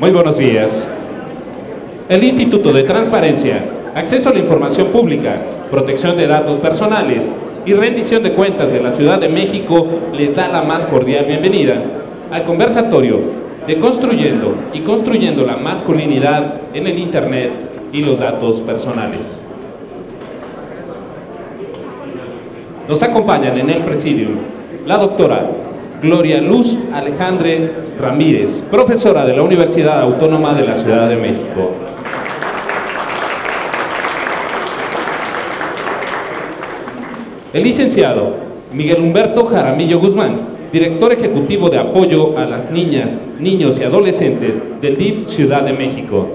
Muy buenos días. El Instituto de Transparencia, Acceso a la Información Pública, Protección de Datos Personales y Rendición de Cuentas de la Ciudad de México les da la más cordial bienvenida al conversatorio de Construyendo la masculinidad en el Internet y los datos personales. Nos acompañan en el presidium la doctora Gloria Luz Alejandre Ramírez, profesora de la Universidad Autónoma de la Ciudad de México. El licenciado Miguel Humberto Jaramillo Guzmán, director ejecutivo de apoyo a las niñas, niños y adolescentes del DIF Ciudad de México.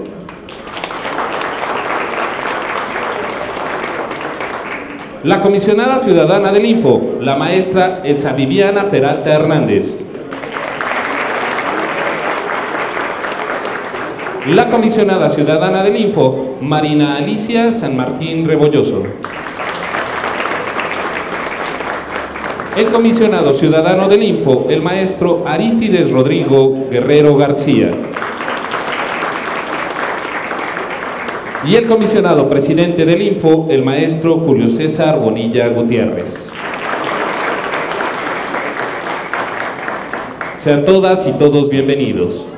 La comisionada ciudadana del Info, la maestra Elsa Viviana Peralta Hernández. La comisionada ciudadana del Info, Marina Alicia San Martín Rebolloso. El comisionado ciudadano del Info, el maestro Arístides Rodrigo Guerrero García. Y el comisionado presidente del Info, el maestro Julio César Bonilla Gutiérrez. Sean todas y todos bienvenidos.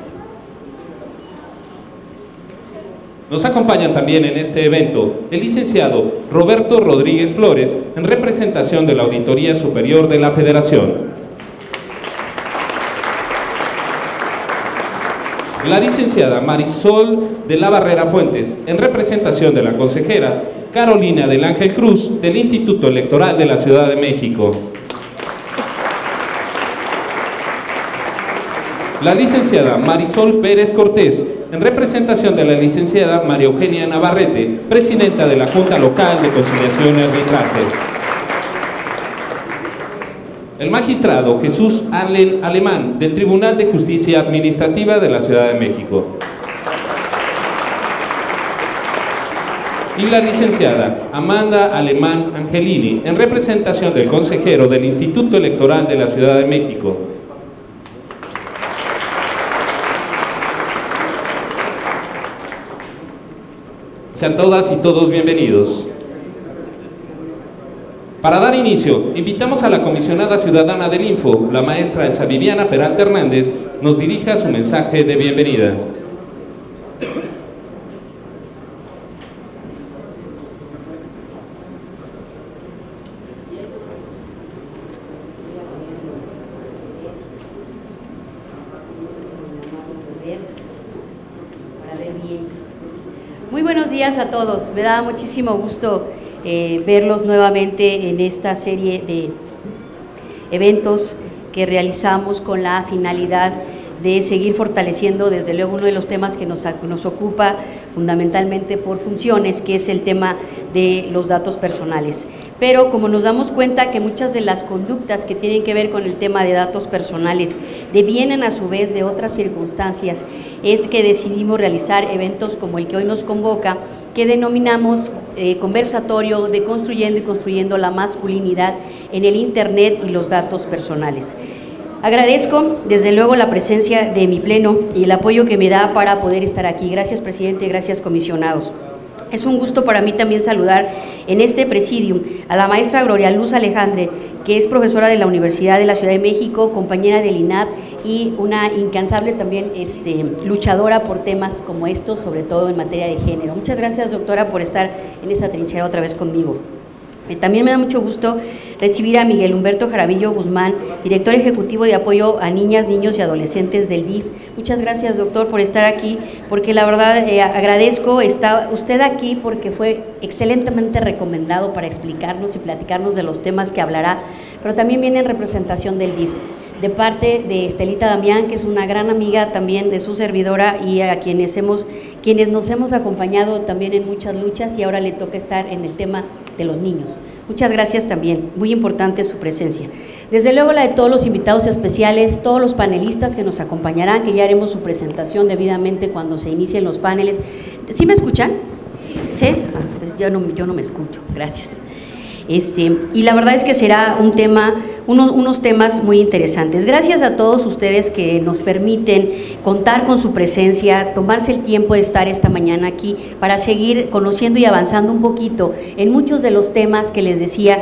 Nos acompañan también en este evento el licenciado Roberto Rodríguez Flores, en representación de la Auditoría Superior de la Federación. La licenciada Marisol de la Barrera Fuentes, en representación de la consejera Carolina del Ángel Cruz, del Instituto Electoral de la Ciudad de México. La licenciada Marisol Pérez Cortés, en representación de la licenciada María Eugenia Navarrete, presidenta de la Junta Local de Conciliación y Arbitraje. El magistrado Jesús Allen Alemán, del Tribunal de Justicia Administrativa de la Ciudad de México. Y la licenciada Amanda Alemán Angelini, en representación del consejero del Instituto Electoral de la Ciudad de México. Sean todas y todos bienvenidos. Para dar inicio, invitamos a la comisionada ciudadana del Info, la maestra Elsa Viviana Peralta Hernández, nos dirija su mensaje de bienvenida. Muy buenos días a todos, me da muchísimo gusto verlos nuevamente en esta serie de eventos que realizamos con la finalidad de seguir fortaleciendo desde luego uno de los temas que nos ocupa fundamentalmente por funciones, que es el tema de los datos personales. Pero como nos damos cuenta que muchas de las conductas que tienen que ver con el tema de datos personales devienen a su vez de otras circunstancias, es que decidimos realizar eventos como el que hoy nos convoca, que denominamos conversatorio de construyendo la masculinidad en el Internet y los datos personales. Agradezco desde luego la presencia de mi pleno y el apoyo que me da para poder estar aquí. Gracias, presidente, gracias, comisionados. Es un gusto para mí también saludar en este presidium a la maestra Gloria Luz Alejandre, que es profesora de la Universidad de la Ciudad de México, compañera del INAP y una incansable también luchadora por temas como estos, sobre todo en materia de género. Muchas gracias, doctora, por estar en esta trinchera otra vez conmigo. También me da mucho gusto recibir a Miguel Humberto Jaramillo Guzmán, director ejecutivo de apoyo a niñas, niños y adolescentes del DIF. Muchas gracias, doctor, por estar aquí, porque la verdad agradezco, está usted aquí porque fue excelentemente recomendado para explicarnos y platicarnos de los temas que hablará, pero también viene en representación del DIF, de parte de Estelita Damián, que es una gran amiga también de su servidora y a quienes nos hemos acompañado también en muchas luchas y ahora le toca estar en el tema de los niños. Muchas gracias también, muy importante su presencia. Desde luego la de todos los invitados especiales, todos los panelistas que nos acompañarán, que ya haremos su presentación debidamente cuando se inicien los paneles. ¿Sí me escuchan? ¿Sí? Pues yo no me escucho, gracias. y la verdad es que será un tema, unos temas muy interesantes. Gracias a todos ustedes que nos permiten contar con su presencia, tomarse el tiempo de estar esta mañana aquí para seguir conociendo y avanzando un poquito en muchos de los temas que les decía,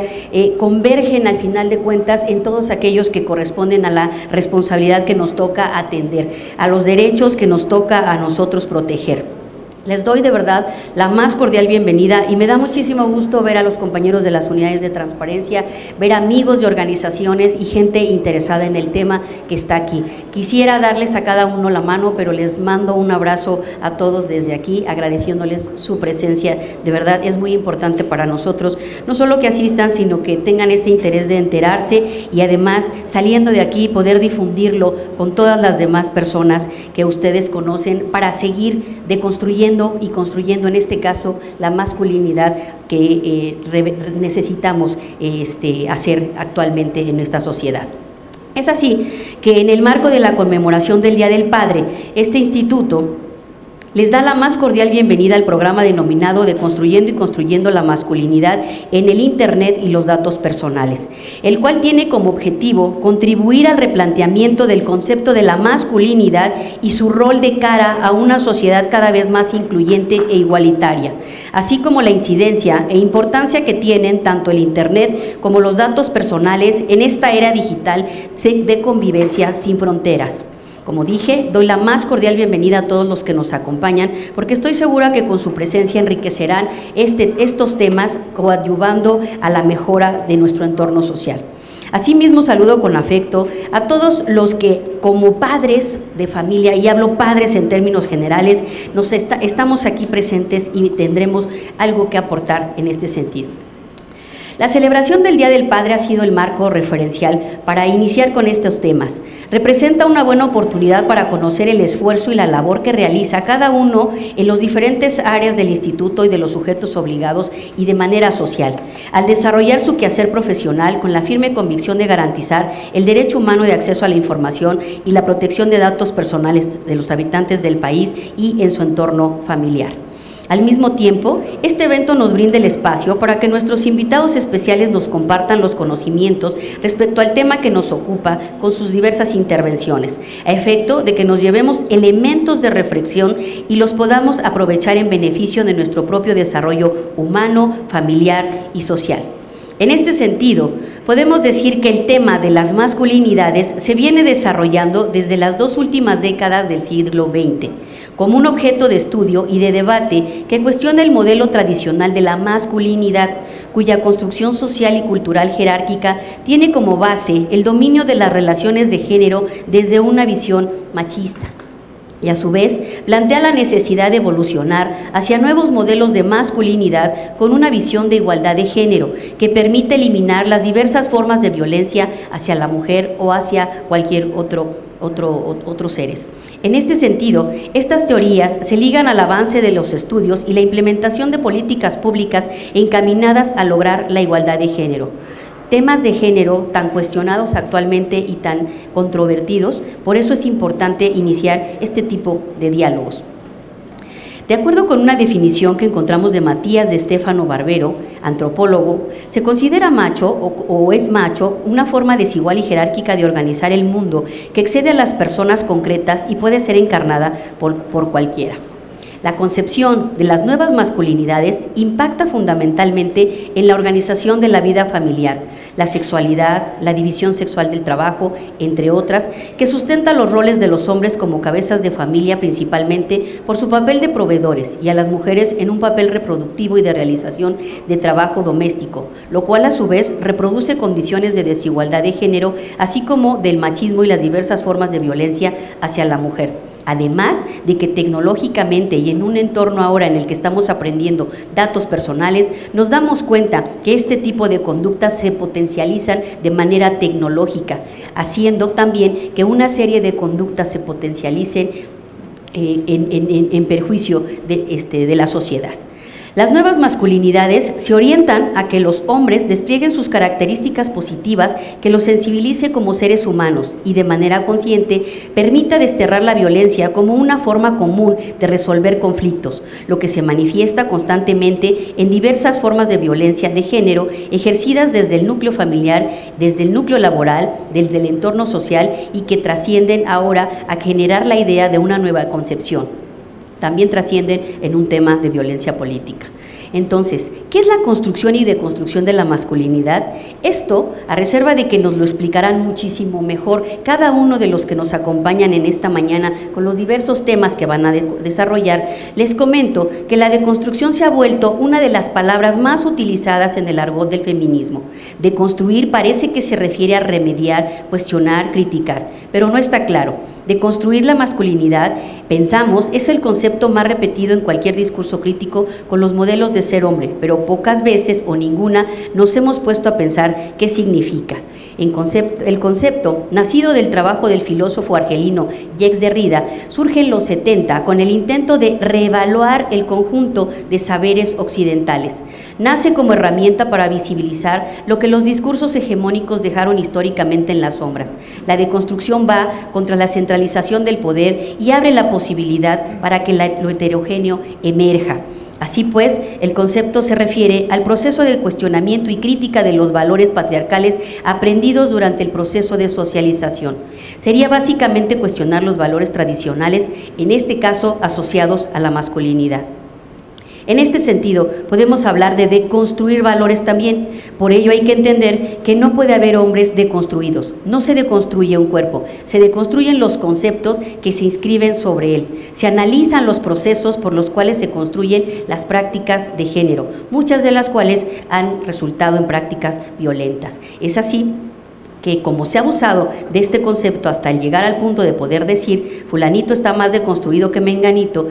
convergen al final de cuentas en todos aquellos que corresponden a la responsabilidad que nos toca atender, a los derechos que nos toca a nosotros proteger. Les doy de verdad la más cordial bienvenida y me da muchísimo gusto ver a los compañeros de las unidades de transparencia, ver amigos de organizaciones y gente interesada en el tema que está aquí. Quisiera darles a cada uno la mano, pero les mando un abrazo a todos desde aquí, agradeciéndoles su presencia. De verdad es muy importante para nosotros, no solo que asistan, sino que tengan este interés de enterarse y además saliendo de aquí poder difundirlo con todas las demás personas que ustedes conocen para seguir deconstruyendo y construyendo en este caso la masculinidad que necesitamos hacer actualmente en nuestra sociedad. Es así que en el marco de la conmemoración del Día del Padre, este instituto les da la más cordial bienvenida al programa denominado Deconstruyendo y Construyendo la Masculinidad en el Internet y los Datos Personales, el cual tiene como objetivo contribuir al replanteamiento del concepto de la masculinidad y su rol de cara a una sociedad cada vez más incluyente e igualitaria, así como la incidencia e importancia que tienen tanto el Internet como los datos personales en esta era digital de convivencia sin fronteras. Como dije, doy la más cordial bienvenida a todos los que nos acompañan, porque estoy segura que con su presencia enriquecerán estos temas, coadyuvando a la mejora de nuestro entorno social. Asimismo, saludo con afecto a todos los que, como padres de familia, y hablo padres en términos generales, estamos aquí presentes y tendremos algo que aportar en este sentido. La celebración del Día del Padre ha sido el marco referencial para iniciar con estos temas. Representa una buena oportunidad para conocer el esfuerzo y la labor que realiza cada uno en las diferentes áreas del instituto y de los sujetos obligados y de manera social, al desarrollar su quehacer profesional con la firme convicción de garantizar el derecho humano de acceso a la información y la protección de datos personales de los habitantes del país y en su entorno familiar. Al mismo tiempo, este evento nos brinda el espacio para que nuestros invitados especiales nos compartan los conocimientos respecto al tema que nos ocupa con sus diversas intervenciones, a efecto de que nos llevemos elementos de reflexión y los podamos aprovechar en beneficio de nuestro propio desarrollo humano, familiar y social. En este sentido, podemos decir que el tema de las masculinidades se viene desarrollando desde las 2 últimas décadas del siglo XX, como un objeto de estudio y de debate que cuestiona el modelo tradicional de la masculinidad, cuya construcción social y cultural jerárquica tiene como base el dominio de las relaciones de género desde una visión machista. Y a su vez plantea la necesidad de evolucionar hacia nuevos modelos de masculinidad con una visión de igualdad de género que permite eliminar las diversas formas de violencia hacia la mujer o hacia cualquier otros seres. En este sentido, estas teorías se ligan al avance de los estudios y la implementación de políticas públicas encaminadas a lograr la igualdad de género. Temas de género tan cuestionados actualmente y tan controvertidos, por eso es importante iniciar este tipo de diálogos. De acuerdo con una definición que encontramos de Matías de Stefano Barbero, antropólogo, se considera macho o es macho una forma desigual y jerárquica de organizar el mundo que excede a las personas concretas y puede ser encarnada por cualquiera. La concepción de las nuevas masculinidades impacta fundamentalmente en la organización de la vida familiar, la sexualidad, la división sexual del trabajo, entre otras, que sustenta los roles de los hombres como cabezas de familia principalmente por su papel de proveedores y a las mujeres en un papel reproductivo y de realización de trabajo doméstico, lo cual a su vez reproduce condiciones de desigualdad de género, así como del machismo y las diversas formas de violencia hacia la mujer. Además de que tecnológicamente y en un entorno ahora en el que estamos aprendiendo datos personales, nos damos cuenta que este tipo de conductas se potencializan de manera tecnológica, haciendo también que una serie de conductas se potencialicen en perjuicio de la sociedad. Las nuevas masculinidades se orientan a que los hombres desplieguen sus características positivas que los sensibilice como seres humanos y de manera consciente permita desterrar la violencia como una forma común de resolver conflictos, lo que se manifiesta constantemente en diversas formas de violencia de género ejercidas desde el núcleo familiar, desde el núcleo laboral, desde el entorno social y que trascienden ahora a generar la idea de una nueva concepción. También trascienden en un tema de violencia política. Entonces, ¿qué es la construcción y deconstrucción de la masculinidad? Esto, a reserva de que nos lo explicarán muchísimo mejor cada uno de los que nos acompañan en esta mañana con los diversos temas que van a desarrollar, les comento que la deconstrucción se ha vuelto una de las palabras más utilizadas en el argot del feminismo. Deconstruir parece que se refiere a remediar, cuestionar, criticar, pero no está claro. Deconstruir la masculinidad, pensamos, es el concepto más repetido en cualquier discurso crítico con los modelos de ser hombre, pero pocas veces o ninguna nos hemos puesto a pensar qué significa. El concepto, nacido del trabajo del filósofo argelino Jacques Derrida, surge en los 70 con el intento de reevaluar el conjunto de saberes occidentales. Nace como herramienta para visibilizar lo que los discursos hegemónicos dejaron históricamente en las sombras. La deconstrucción va contra la centralización del poder y abre la posibilidad para que lo heterogéneo emerja. Así pues, el concepto se refiere al proceso de cuestionamiento y crítica de los valores patriarcales aprendidos durante el proceso de socialización. Sería básicamente cuestionar los valores tradicionales, en este caso asociados a la masculinidad. En este sentido, podemos hablar de deconstruir valores también. Por ello hay que entender que no puede haber hombres deconstruidos. No se deconstruye un cuerpo, se deconstruyen los conceptos que se inscriben sobre él. Se analizan los procesos por los cuales se construyen las prácticas de género, muchas de las cuales han resultado en prácticas violentas. Es así que como se ha abusado de este concepto hasta el llegar al punto de poder decir fulanito está más deconstruido que menganito,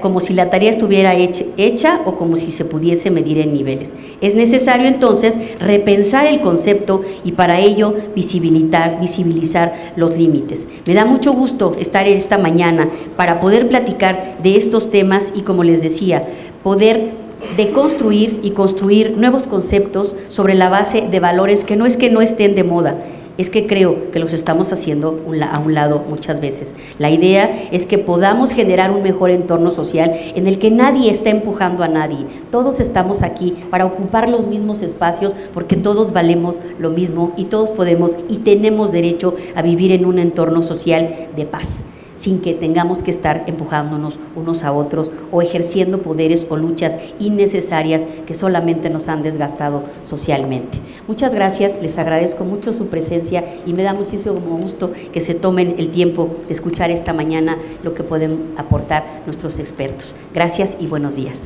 como si la tarea estuviera hecha o como si se pudiese medir en niveles. Es necesario entonces repensar el concepto y para ello visibilizar los límites. Me da mucho gusto estar esta mañana para poder platicar de estos temas y, como les decía, poder deconstruir y construir nuevos conceptos sobre la base de valores que no estén de moda, es que creo que los estamos haciendo a un lado muchas veces. La idea es que podamos generar un mejor entorno social en el que nadie está empujando a nadie. Todos estamos aquí para ocupar los mismos espacios porque todos valemos lo mismo y todos podemos y tenemos derecho a vivir en un entorno social de paz, sin que tengamos que estar empujándonos unos a otros o ejerciendo poderes o luchas innecesarias que solamente nos han desgastado socialmente. Muchas gracias, les agradezco mucho su presencia y me da muchísimo gusto que se tomen el tiempo de escuchar esta mañana lo que pueden aportar nuestros expertos. Gracias y buenos días.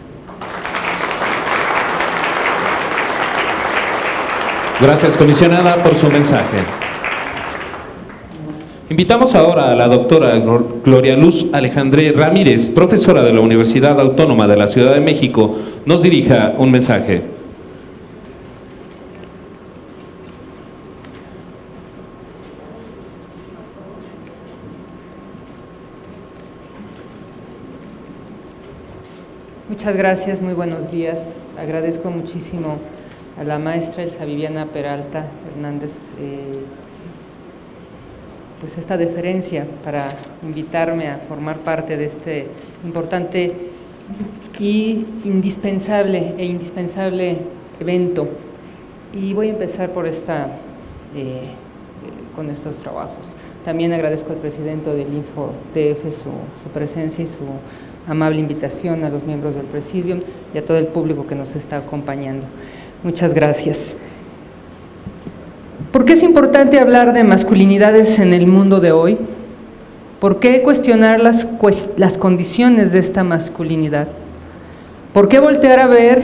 Gracias, comisionada, por su mensaje. Invitamos ahora a la doctora Gloria Luz Alejandré Ramírez, profesora de la Universidad Autónoma de la Ciudad de México, nos dirija un mensaje. Muchas gracias, muy buenos días. Agradezco muchísimo a la maestra Elsa Viviana Peralta Hernández pues esta deferencia para invitarme a formar parte de este importante y indispensable evento. Y voy a empezar por con estos trabajos. También agradezco al presidente del InfoTF su presencia y su amable invitación a los miembros del Presidium y a todo el público que nos está acompañando. Muchas gracias. ¿Por qué es importante hablar de masculinidades en el mundo de hoy? ¿Por qué cuestionar las condiciones de esta masculinidad? ¿Por qué voltear a ver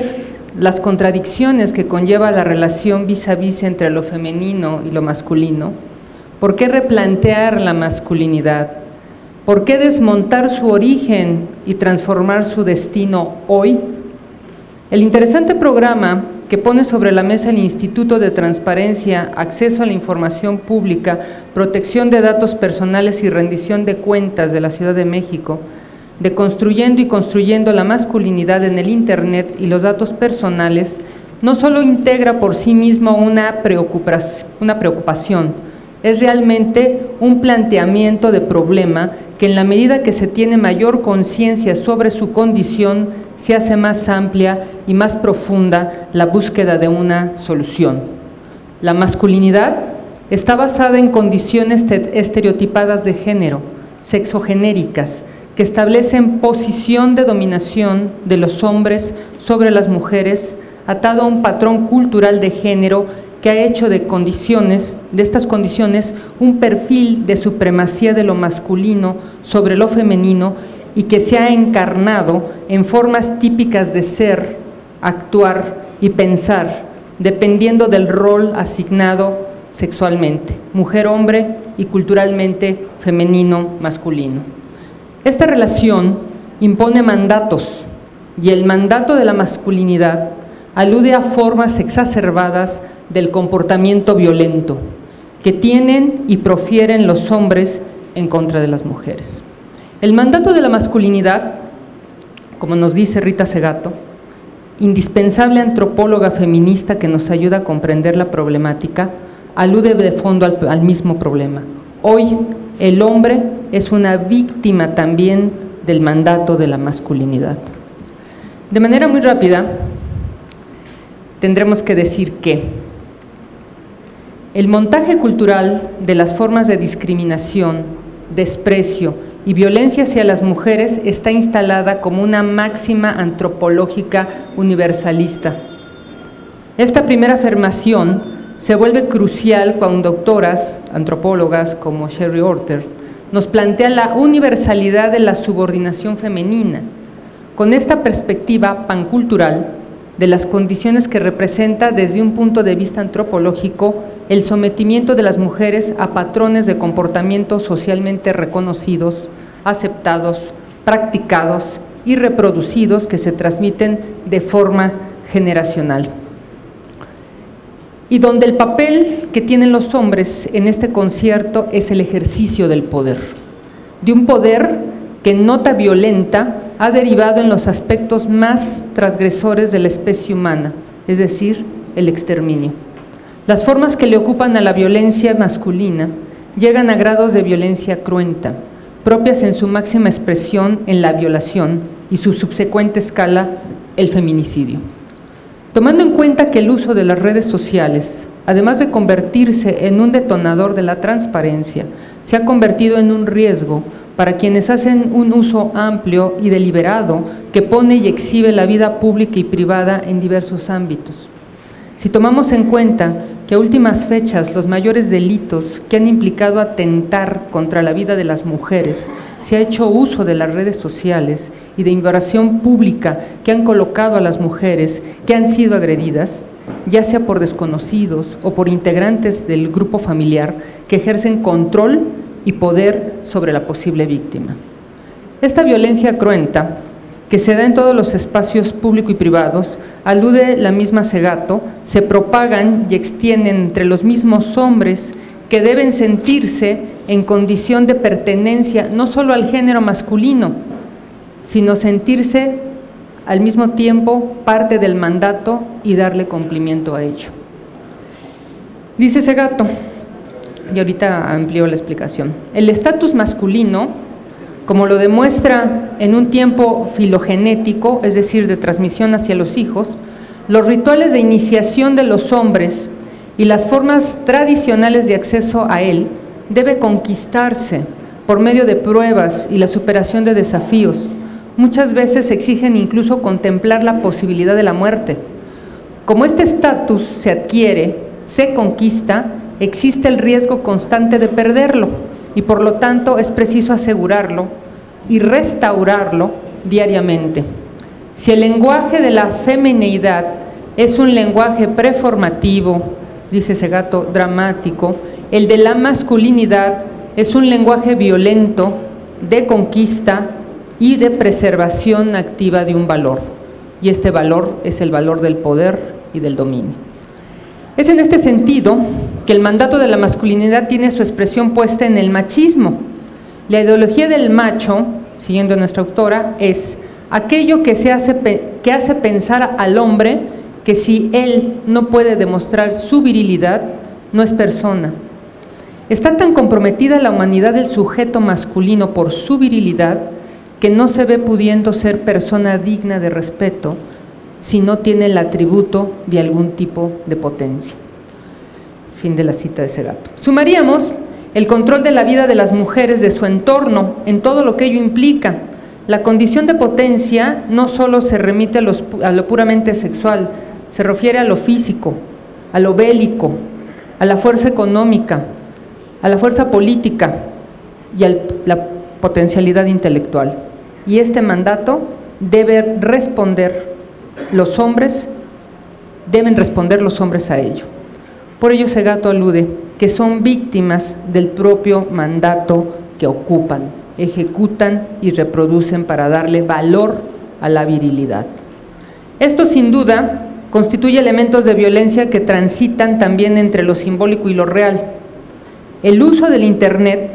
las contradicciones que conlleva la relación vis a vis entre lo femenino y lo masculino? ¿Por qué replantear la masculinidad? ¿Por qué desmontar su origen y transformar su destino hoy? El interesante programa que pone sobre la mesa el Instituto de Transparencia, Acceso a la Información Pública, Protección de Datos Personales y Rendición de Cuentas de la Ciudad de México, Deconstruyendo y construyendo la masculinidad en el Internet y los datos personales, no solo integra por sí mismo una preocupación, es realmente un planteamiento de problema que en la medida que se tiene mayor conciencia sobre su condición, se hace más amplia y más profunda la búsqueda de una solución. La masculinidad está basada en condiciones estereotipadas de género, sexogenéricas, que establecen posición de dominación de los hombres sobre las mujeres, atado a un patrón cultural de género que ha hecho de estas condiciones un perfil de supremacía de lo masculino sobre lo femenino y que se ha encarnado en formas típicas de ser, actuar y pensar, dependiendo del rol asignado sexualmente, mujer-hombre y culturalmente femenino-masculino. Esta relación impone mandatos y el mandato de la masculinidad alude a formas exacerbadas del comportamiento violento que tienen y profieren los hombres en contra de las mujeres. El mandato de la masculinidad, como nos dice Rita Segato, indispensable antropóloga feminista que nos ayuda a comprender la problemática, alude de fondo al mismo problema. Hoy el hombre es una víctima también del mandato de la masculinidad. De manera muy rápida, tendremos que decir que el montaje cultural de las formas de discriminación, desprecio y violencia hacia las mujeres está instalada como una máxima antropológica universalista. Esta primera afirmación se vuelve crucial cuando doctoras, antropólogas como Sherry Orter, nos plantean la universalidad de la subordinación femenina. Con esta perspectiva pancultural de las condiciones que representa desde un punto de vista antropológico el sometimiento de las mujeres a patrones de comportamiento socialmente reconocidos, aceptados, practicados y reproducidos que se transmiten de forma generacional. Y donde el papel que tienen los hombres en este concierto es el ejercicio del poder, de un poder que en nota violenta ha derivado en los aspectos más transgresores de la especie humana, es decir, el exterminio. Las formas que le ocupan a la violencia masculina llegan a grados de violencia cruenta, propias en su máxima expresión en la violación y su subsecuente escala, el feminicidio. Tomando en cuenta que el uso de las redes sociales, además de convertirse en un detonador de la transparencia, se ha convertido en un riesgo para quienes hacen un uso amplio y deliberado que pone y exhibe la vida pública y privada en diversos ámbitos. Si tomamos en cuenta que a últimas fechas los mayores delitos que han implicado atentar contra la vida de las mujeres se ha hecho uso de las redes sociales y de invasión pública que han colocado a las mujeres que han sido agredidas, ya sea por desconocidos o por integrantes del grupo familiar que ejercen control y poder sobre la posible víctima. Esta violencia cruenta, que se da en todos los espacios públicos y privados, alude la misma Segato, se propagan y extienden entre los mismos hombres que deben sentirse en condición de pertenencia no solo al género masculino, sino sentirse al mismo tiempo parte del mandato y darle cumplimiento a ello. Dice Segato, y ahorita amplío la explicación, el estatus masculino, como lo demuestra en un tiempo filogenético, es decir, de transmisión hacia los hijos, los rituales de iniciación de los hombres y las formas tradicionales de acceso a él debe conquistarse por medio de pruebas y la superación de desafíos. Muchas veces exigen incluso contemplar la posibilidad de la muerte. Como este estatus se adquiere, se conquista, existe el riesgo constante de perderlo y por lo tanto es preciso asegurarlo y restaurarlo diariamente. Si el lenguaje de la femineidad es un lenguaje preformativo, dice Segato, dramático, el de la masculinidad es un lenguaje violento de conquista y de preservación activa de un valor, y este valor es el valor del poder y del dominio. Es en este sentido que el mandato de la masculinidad tiene su expresión puesta en el machismo. La ideología del macho siguiendo a nuestra autora, es aquello que hace pensar al hombre que si él no puede demostrar su virilidad, no es persona. Está tan comprometida la humanidad del sujeto masculino por su virilidad que no se ve pudiendo ser persona digna de respeto si no tiene el atributo de algún tipo de potencia. Fin de la cita de Segato. Sumaríamos el control de la vida de las mujeres, de su entorno, en todo lo que ello implica. La condición de potencia no solo se remite a lo puramente sexual, se refiere a lo físico, a lo bélico, a la fuerza económica, a la fuerza política y a la potencialidad intelectual. Y este mandato deben responder los hombres a ello. Por ello Segato alude que son víctimas del propio mandato que ocupan, ejecutan y reproducen para darle valor a la virilidad. Esto sin duda constituye elementos de violencia que transitan también entre lo simbólico y lo real. El uso del Internet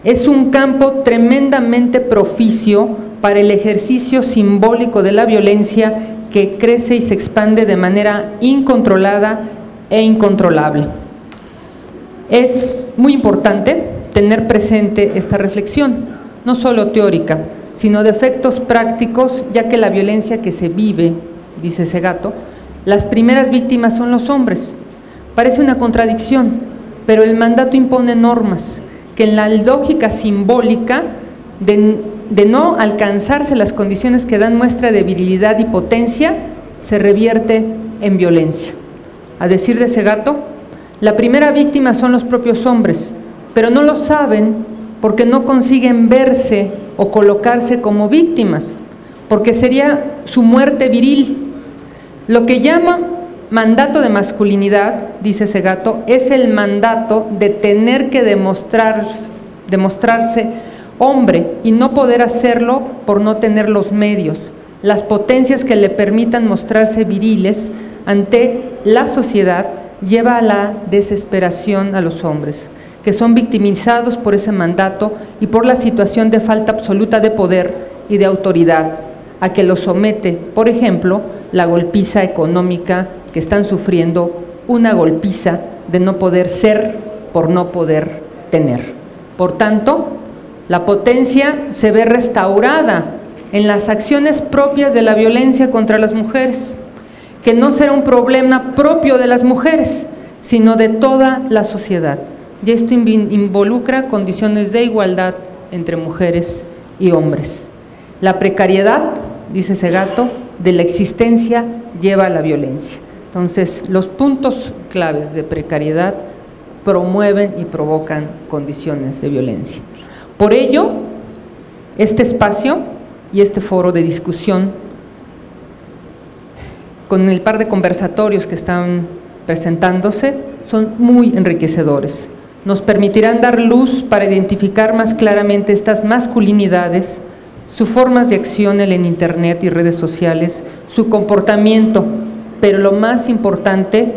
es un campo tremendamente propicio para el ejercicio simbólico de la violencia que crece y se expande de manera incontrolada e incontrolable. Es muy importante tener presente esta reflexión, no solo teórica, sino de efectos prácticos, ya que la violencia que se vive, dice Segato, las primeras víctimas son los hombres. Parece una contradicción, pero el mandato impone normas que en la lógica simbólica de no alcanzarse las condiciones que dan muestra de virilidad y potencia, se revierte en violencia. A decir de Segato, la primera víctima son los propios hombres, pero no lo saben porque no consiguen verse o colocarse como víctimas, porque sería su muerte viril. Lo que llama mandato de masculinidad, dice Segato, es el mandato de tener que demostrarse hombre y no poder hacerlo por no tener los medios, las potencias que le permitan mostrarse viriles ante la sociedad. Lleva a la desesperación a los hombres, que son victimizados por ese mandato y por la situación de falta absoluta de poder y de autoridad, a que los somete, por ejemplo, la golpiza económica que están sufriendo, una golpiza de no poder ser por no poder tener. Por tanto, la potencia se ve restaurada en las acciones propias de la violencia contra las mujeres, que no será un problema propio de las mujeres, sino de toda la sociedad. Y esto involucra condiciones de igualdad entre mujeres y hombres. La precariedad, dice Segato, de la existencia lleva a la violencia. Entonces, los puntos claves de precariedad promueven y provocan condiciones de violencia. Por ello, este espacio y este foro de discusión, con el par de conversatorios que están presentándose, son muy enriquecedores. Nos permitirán dar luz para identificar más claramente estas masculinidades, sus formas de acción en Internet y redes sociales, su comportamiento, pero lo más importante,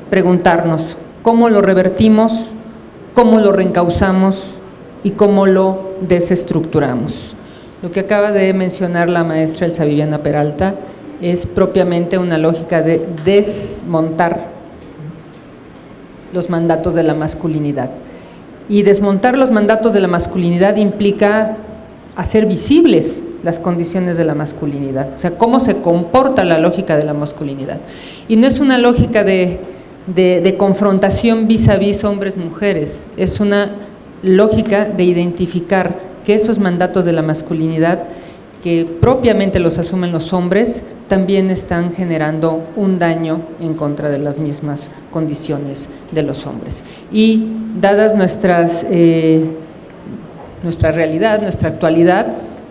preguntarnos cómo lo revertimos, cómo lo reencauzamos y cómo lo desestructuramos. Lo que acaba de mencionar la maestra Elsa Viviana Peralta es propiamente una lógica de desmontar los mandatos de la masculinidad. Y desmontar los mandatos de la masculinidad implica hacer visibles las condiciones de la masculinidad, o sea, cómo se comporta la lógica de la masculinidad. Y no es una lógica de confrontación vis a vis hombres-mujeres, es una lógica de identificar que esos mandatos de la masculinidad, que propiamente los asumen los hombres, también están generando un daño en contra de las mismas condiciones de los hombres. Y dadas nuestra realidad, nuestra actualidad,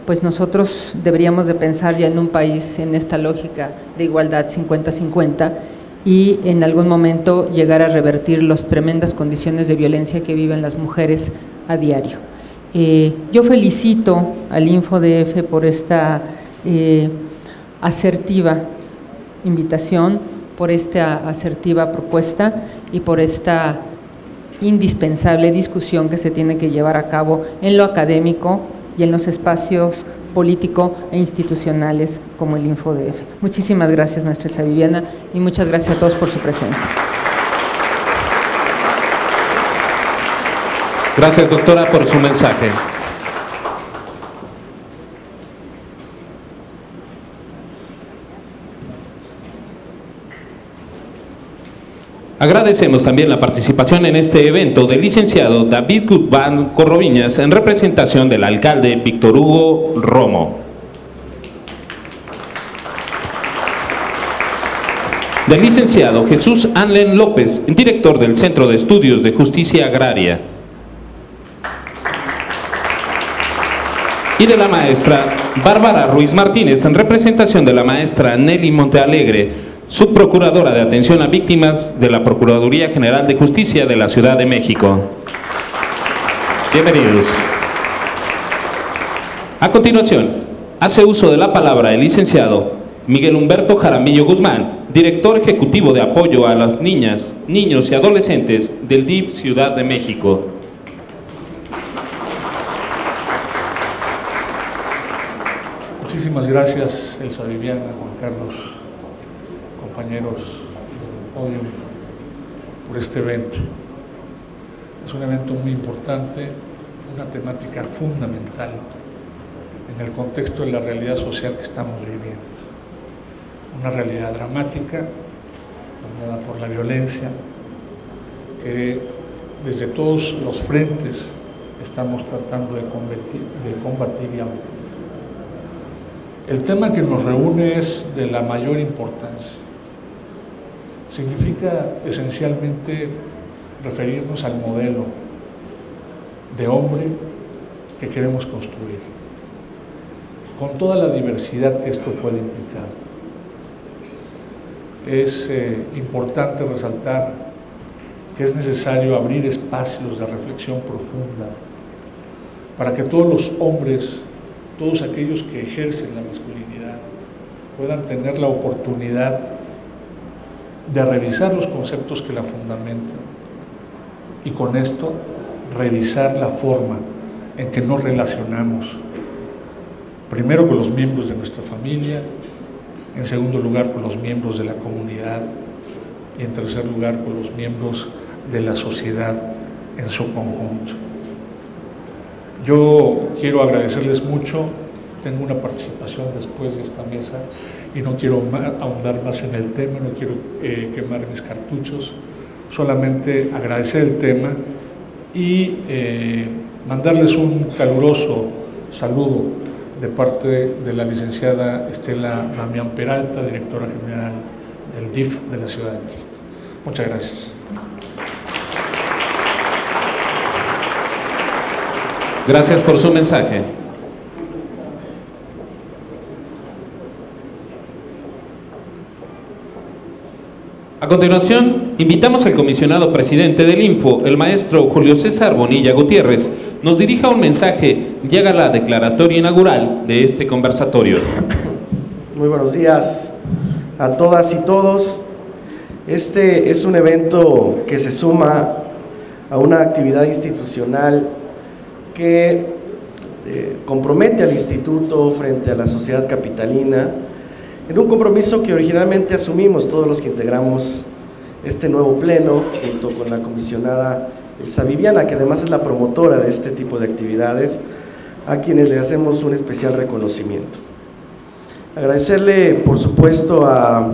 pues nosotros deberíamos de pensar ya en un país en esta lógica de igualdad 50-50 y en algún momento llegar a revertir las tremendas condiciones de violencia que viven las mujeres a diario. Yo felicito al InfoDF por esta asertiva invitación, por esta asertiva propuesta y por esta indispensable discusión que se tiene que llevar a cabo en lo académico, y en los espacios político e institucionales como el InfoDF. Muchísimas gracias, maestra Elsa Viviana, y muchas gracias a todos por su presencia. Gracias, doctora, por su mensaje. Agradecemos también la participación en este evento del licenciado David Guzmán Corroviñas en representación del alcalde Víctor Hugo Romo. Del licenciado Jesús Anlen López, director del Centro de Estudios de Justicia Agraria. Y de la maestra Bárbara Ruiz Martínez en representación de la maestra Nelly Montealegre, subprocuradora de atención a víctimas de la Procuraduría General de Justicia de la Ciudad de México. Bienvenidos. A continuación, hace uso de la palabra el licenciado Miguel Humberto Jaramillo Guzmán, director ejecutivo de apoyo a las niñas, niños y adolescentes del DIF Ciudad de México. Muchísimas gracias, Elsa Viviana, Juan Carlos, compañeros del podio, por este evento. Es un evento muy importante, una temática fundamental en el contexto de la realidad social que estamos viviendo. Una realidad dramática, dominada por la violencia, que desde todos los frentes estamos tratando de combatir y abatir. El tema que nos reúne es de la mayor importancia. Significa esencialmente referirnos al modelo de hombre que queremos construir, con toda la diversidad que esto puede implicar. Es importante resaltar que es necesario abrir espacios de reflexión profunda para que todos los hombres, todos aquellos que ejercen la masculinidad, puedan tener la oportunidad de revisar los conceptos que la fundamentan y con esto revisar la forma en que nos relacionamos, primero con los miembros de nuestra familia, en segundo lugar con los miembros de la comunidad y en tercer lugar con los miembros de la sociedad en su conjunto. Yo quiero agradecerles mucho, tengo una participación después de esta mesa y no quiero ahondar más en el tema, no quiero quemar mis cartuchos, solamente agradecer el tema y mandarles un caluroso saludo de parte de la licenciada Estela Damián Peralta, directora general del DIF de la Ciudad de México. Muchas gracias. Gracias por su mensaje. A continuación, invitamos al comisionado presidente del Info, el maestro Julio César Bonilla Gutiérrez, nos dirija un mensaje y haga la declaratoria inaugural de este conversatorio. Muy buenos días a todas y todos. Este es un evento que se suma a una actividad institucional que compromete al Instituto frente a la sociedad capitalina en un compromiso que originalmente asumimos todos los que integramos este nuevo pleno, junto con la comisionada Elsa Viviana, que además es la promotora de este tipo de actividades, a quienes le hacemos un especial reconocimiento. Agradecerle, por supuesto, a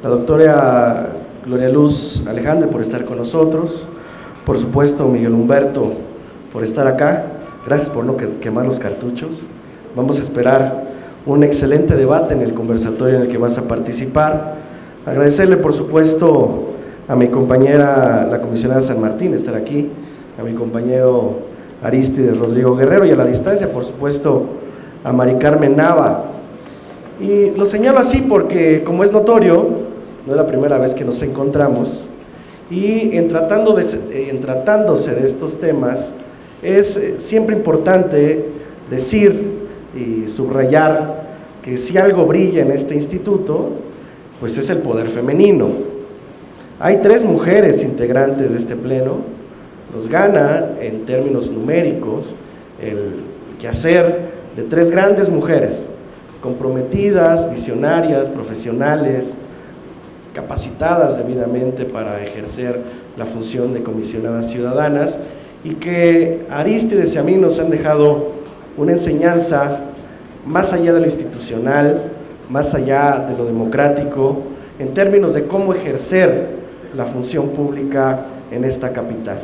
la doctora Gloria Luz Alejandre por estar con nosotros, por supuesto Miguel Humberto por estar acá, gracias por no quemar los cartuchos. Vamos a esperar un excelente debate en el conversatorio en el que vas a participar. Agradecerle, por supuesto, a mi compañera, la comisionada San Martín, estar aquí, a mi compañero Arístides Rodrigo Guerrero y a la distancia, por supuesto, a Mari Carmen Nava. Y lo señalo así porque, como es notorio, no es la primera vez que nos encontramos y en tratándose de estos temas es siempre importante decir y subrayar que si algo brilla en este instituto, pues es el poder femenino. Hay 3 mujeres integrantes de este pleno, nos gana en términos numéricos quehacer de 3 grandes mujeres, comprometidas, visionarias, profesionales, capacitadas debidamente para ejercer la función de comisionadas ciudadanas, y que a Arístides y a mí nos han dejado una enseñanza más allá de lo institucional, más allá de lo democrático, en términos de cómo ejercer la función pública en esta capital.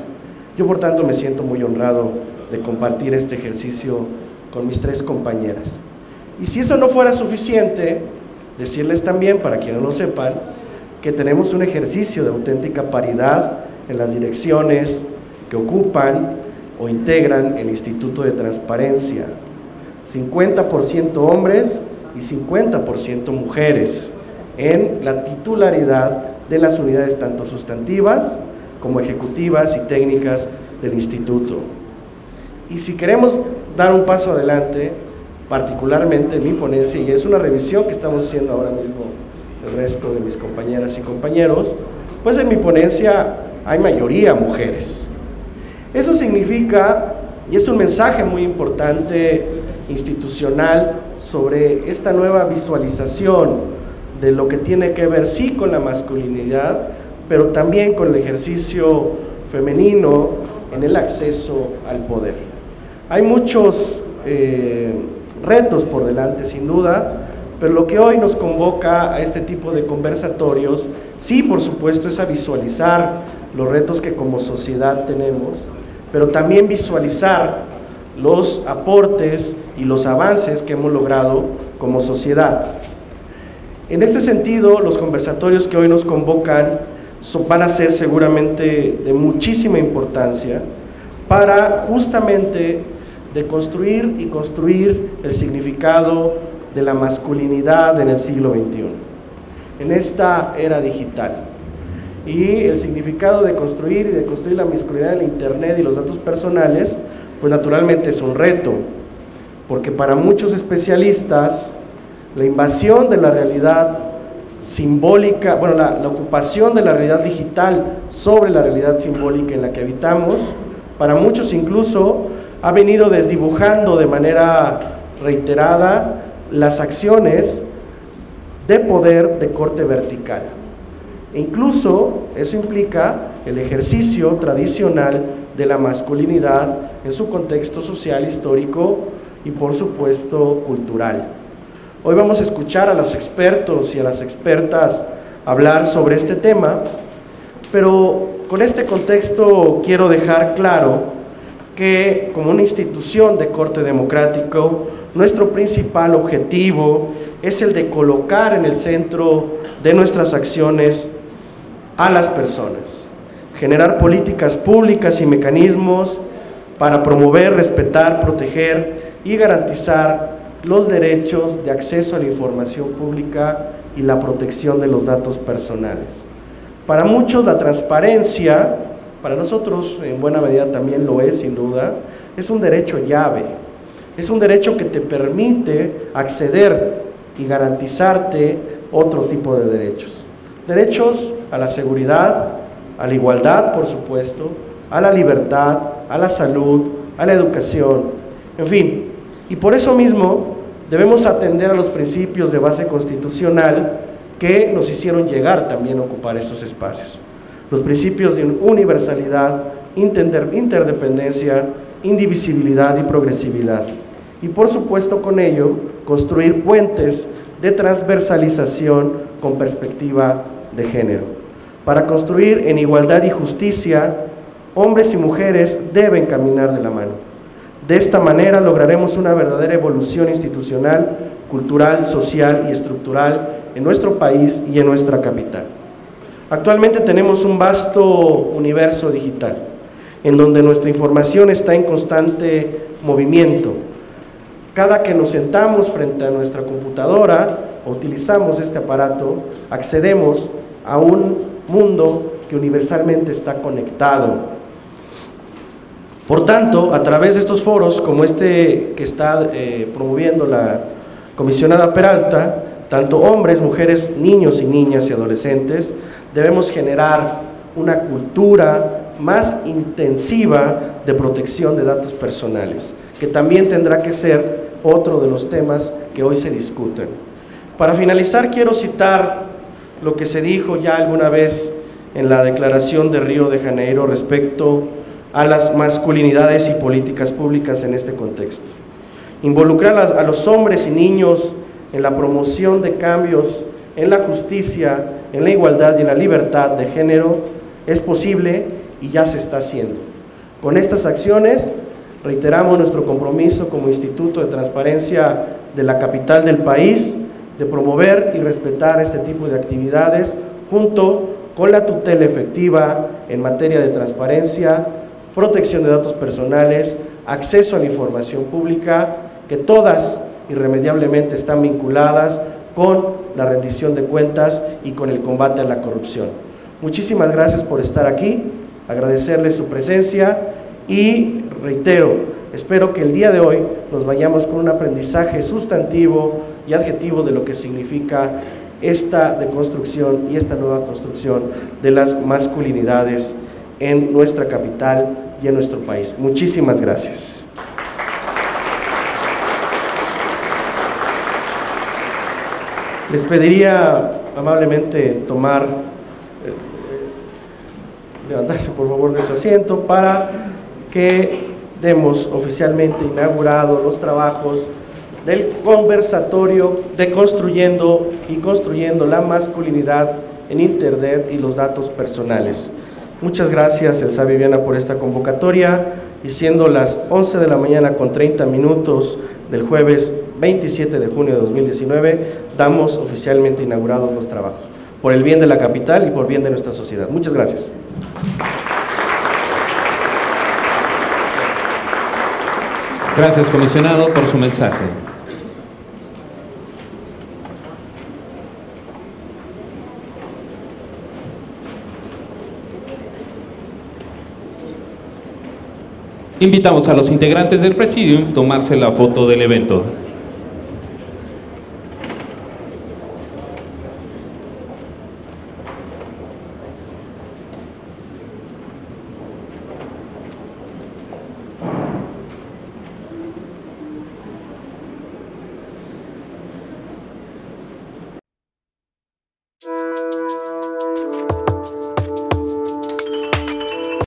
Yo, por tanto, me siento muy honrado de compartir este ejercicio con mis 3 compañeras. Y si eso no fuera suficiente, decirles también, para quienes no lo sepan, que tenemos un ejercicio de auténtica paridad en las direcciones que ocupan o integran el Instituto de Transparencia. 50% hombres y 50% mujeres en la titularidad de las unidades tanto sustantivas como ejecutivas y técnicas del instituto. Y si queremos dar un paso adelante, particularmente en mi ponencia, y es una revisión que estamos haciendo ahora mismo el resto de mis compañeras y compañeros, pues en mi ponencia hay mayoría mujeres. Eso significa, y es un mensaje muy importante institucional sobre esta nueva visualización de lo que tiene que ver sí con la masculinidad, pero también con el ejercicio femenino en el acceso al poder. Hay muchos retos por delante, sin duda, pero lo que hoy nos convoca a este tipo de conversatorios, sí, por supuesto, es a visualizar los retos que como sociedad tenemos, pero también visualizar los aportes y los avances que hemos logrado como sociedad. En este sentido, los conversatorios que hoy nos convocan van a ser seguramente de muchísima importancia para justamente deconstruir y construir el significado de la masculinidad en el siglo XXI, en esta era digital. Y el significado de construir y de construir la masculinidad en Internet y los datos personales, pues naturalmente es un reto, porque para muchos especialistas la invasión de la realidad simbólica, bueno, la ocupación de la realidad digital sobre la realidad simbólica en la que habitamos, para muchos incluso ha venido desdibujando de manera reiterada las acciones de poder de corte vertical. E incluso eso implica el ejercicio tradicional de la masculinidad en su contexto social, histórico y por supuesto cultural. Hoy vamos a escuchar a los expertos y a las expertas hablar sobre este tema, pero con este contexto quiero dejar claro que como una institución de corte democrático, nuestro principal objetivo es el de colocar en el centro de nuestras acciones a las personas, generar políticas públicas y mecanismos para promover, respetar, proteger y garantizar los derechos de acceso a la información pública y la protección de los datos personales. Para muchos la transparencia, para nosotros en buena medida también lo es, sin duda, es un derecho llave, es un derecho que te permite acceder y garantizarte otro tipo de derechos. Derechos a la seguridad, a la igualdad, por supuesto, a la libertad, a la salud, a la educación, en fin. Y por eso mismo debemos atender a los principios de base constitucional que nos hicieron llegar también a ocupar esos espacios. Los principios de universalidad, interdependencia, indivisibilidad y progresividad. Y por supuesto con ello, construir puentes de transversalización con perspectiva de género. Para construir en igualdad y justicia, hombres y mujeres deben caminar de la mano. De esta manera lograremos una verdadera evolución institucional, cultural, social y estructural en nuestro país y en nuestra capital. Actualmente tenemos un vasto universo digital, en donde nuestra información está en constante movimiento. Cada que nos sentamos frente a nuestra computadora o utilizamos este aparato, accedemos a un mundo que universalmente está conectado. Por tanto, a través de estos foros, como este que está promoviendo la comisionada Peralta, tanto hombres, mujeres, niños y niñas y adolescentes, debemos generar una cultura más intensiva de protección de datos personales, que también tendrá que ser otro de los temas que hoy se discuten. Para finalizar, quiero citar lo que se dijo ya alguna vez en la Declaración de Río de Janeiro respecto a las masculinidades y políticas públicas en este contexto. Involucrar a los hombres y niños en la promoción de cambios en la justicia, en la igualdad y en la libertad de género es posible y ya se está haciendo. Con estas acciones reiteramos nuestro compromiso como Instituto de Transparencia de la capital del país de promover y respetar este tipo de actividades junto con la tutela efectiva en materia de transparencia, protección de datos personales, acceso a la información pública, que todas irremediablemente están vinculadas con la rendición de cuentas y con el combate a la corrupción. Muchísimas gracias por estar aquí, agradecerles su presencia y reitero, espero que el día de hoy nos vayamos con un aprendizaje sustantivo y adjetivo de lo que significa esta deconstrucción y esta nueva construcción de las masculinidades en nuestra capital y en nuestro país. Muchísimas gracias. Les pediría amablemente levantarse por favor de su asiento para que demos oficialmente inaugurados los trabajos del conversatorio de construyendo la masculinidad en Internet y los datos personales. Muchas gracias, Elsa Viviana, por esta convocatoria, y siendo las 11 de la mañana con 30 minutos del jueves 27 de junio de 2019, damos oficialmente inaugurados los trabajos, por el bien de la capital y por bien de nuestra sociedad. Muchas gracias. Gracias, comisionado, por su mensaje. Invitamos a los integrantes del Presidium a tomarse la foto del evento.